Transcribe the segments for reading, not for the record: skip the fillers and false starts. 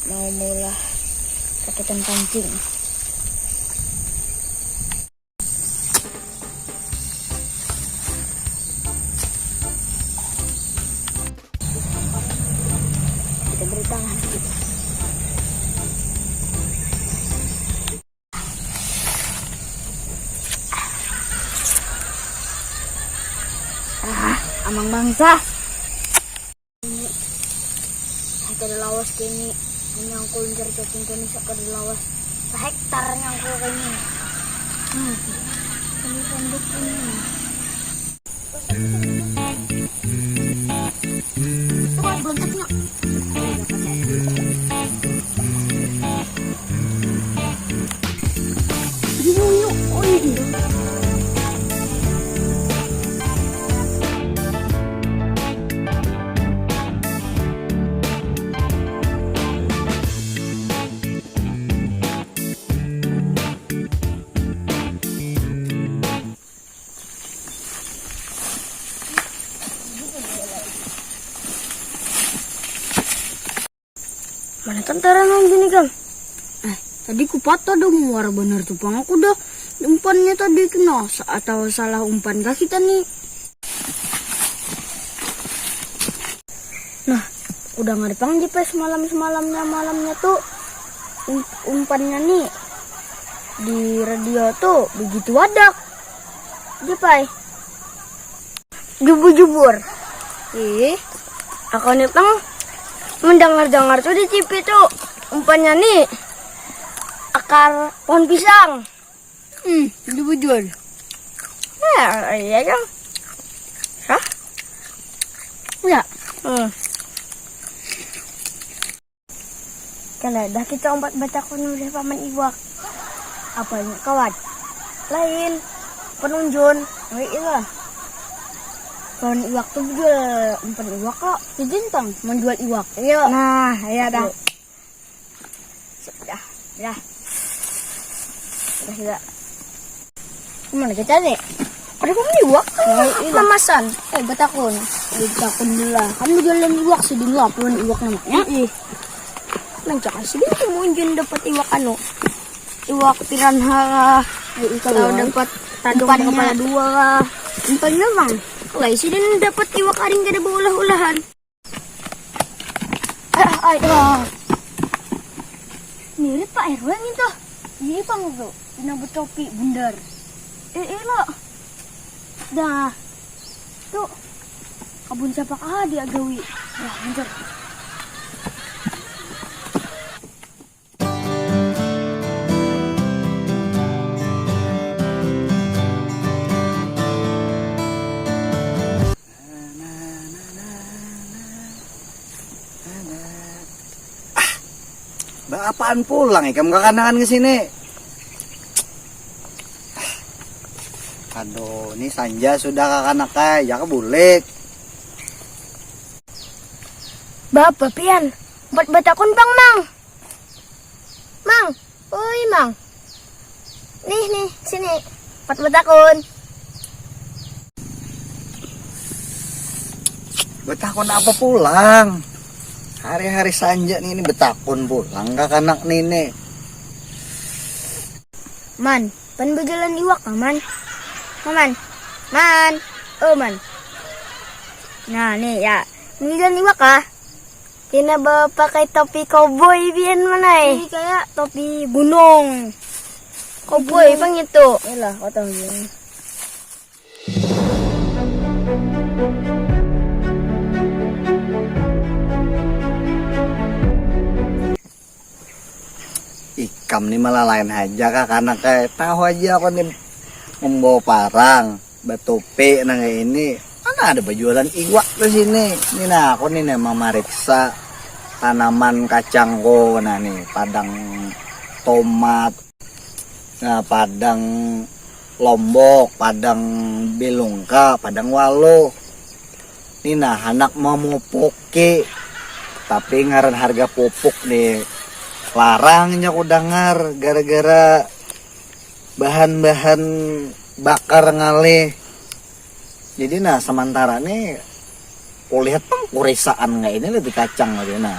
mau mulai rakitan pancing. Kita beri tangan dulu. Amang bangsa. Kada lawas kini yang kulunjar cacing kini kada lawas sa hektar yang ko kini. Kami panduk ini. Tuh belum mana tentara nang gini kan? Tadi ku patah dong muara bener tuh pang aku dah umpannya tadi kena atau salah umpan kah kita nih? Nah, udah nggak dipang GPS malamnya tuh umpannya nih di radio tuh begitu wadak, Jepai jubur. Aku nih pang mendengar tuh di TV tuh umpannya nih akar pohon pisang. Jujur. Ya, iya kan? Hah? Ya. Kalau dah kita umpat baca kuno dari paman iwak. Apanya kawan? Lain penunjun. Iya. Kawan iwak tuh jual umpan iwak kok. Dijintang menjual iwak. Iya. Nah, iya dah. Sudah. Kemana kita nih? Ada paman iwak? Lamasan. Batakun dulu. Kamu jualan iwak sedih lah, paman iwak namanya. Lancar sih dia mau dapat iwak iwak piranha. Kalau dapat umpan kepala dua umpan memang. Kalau sih dia dapat iwak aring kada berulah-ulahan. Mirip Pak RW itu. Ini Pak Mugo, ini bertopi bundar. Lo. Dah. Tuh. Kabun siapa dia gawi. Wah, anjir. Apaan pulang kamu kekanangan ke sini? Aduh, ini Sanja sudah kakanak ya kebulik. Bapak pian, buat batakun bang mang. Mang, oi mang. Nih, sini, buat batakun. Betakun apa pulang? Hari-hari Sanja nih ini betakun pulang kakanak nini. Man, pan berjalan iwak man. Man. Man. Nah, nih ya. Ini jalan iwak kah? Kena pakai topi cowboy bian mana Ini kayak topi gunung. Cowboy bang itu. Yalah, kau tahu ya. Ikam nih malah lain aja kak karena kayak tahu aja aku nih membawa parang batope nang ini mana ada berjualan iwak di sini. Ini nah aku nih memang meriksa tanaman kacangku nah nih padang tomat, nah padang lombok, padang belungka, padang walo. Ini nah anak mau poke tapi ngaran harga pupuk nih larangnya aku dengar gara-gara bahan-bahan bakar ngalih. Jadi nah sementara nih aku lihat pengkurisaan nggak ini lebih kacang lagi nah.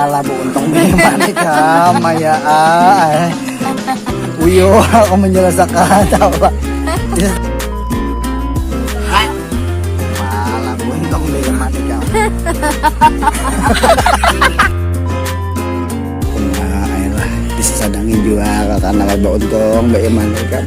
Malabo untong bagaimana ka, maya Uyo, ako menjelas sa katawa. Malabo untong bagaimana ka. Ayolah, bisa sadangin juga karena kayak untong bagaimana ka.